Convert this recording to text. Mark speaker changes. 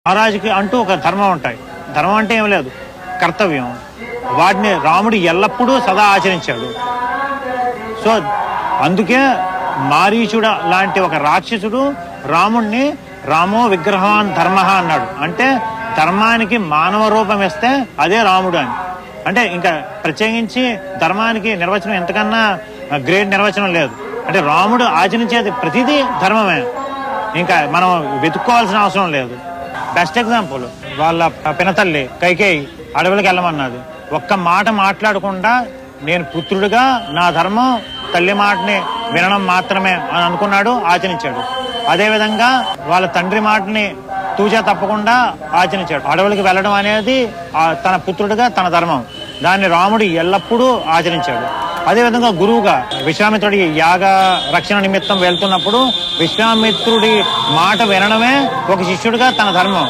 Speaker 1: మహారాజుకి అంటూ ఒక ధర్మం ఉంటాయి. ధర్మం అంటే ఏం లేదు, కర్తవ్యం. వాటిని రాముడు ఎల్లప్పుడూ సదా ఆచరించాడు. సో అందుకే మారీచుడ లాంటి ఒక రాక్షసుడు రాముణ్ణి రామో విగ్రహవాన్ ధర్మ అన్నాడు. అంటే ధర్మానికి మానవ రూపం ఇస్తే అదే రాముడు అని. అంటే ఇంకా ప్రత్యేకించి ధర్మానికి నిర్వచనం ఎంతకన్నా గ్రేట్ నిర్వచనం లేదు. అంటే రాముడు ఆచరించేది ప్రతిదీ ధర్మమే, ఇంకా మనం వెతుక్కోవాల్సిన అవసరం లేదు. బెస్ట్ ఎగ్జాంపుల్ వాళ్ళ పినతల్లి కైకేయి అడవులకు వెళ్ళమన్నది. ఒక్క మాట మాట్లాడకుండా నేను పుత్రుడిగా నా ధర్మం తల్లి మాటని వినడం మాత్రమే అని అనుకున్నాడు, ఆచరించాడు. అదేవిధంగా వాళ్ళ తండ్రి మాటని తూచా తప్పకుండా ఆచరించాడు. అడవులకు వెళ్ళడం అనేది తన పుత్రుడిగా తన ధర్మం, దాన్ని రాముడు ఎల్లప్పుడూ ఆచరించాడు. అదేవిధంగా గురువుగా విశ్వామిత్రుడి యాగ రక్షణ నిమిత్తం వెళ్తున్నప్పుడు విశ్వామిత్రుడి మాట వినడమే ఒక శిష్యుడిగా తన ధర్మం.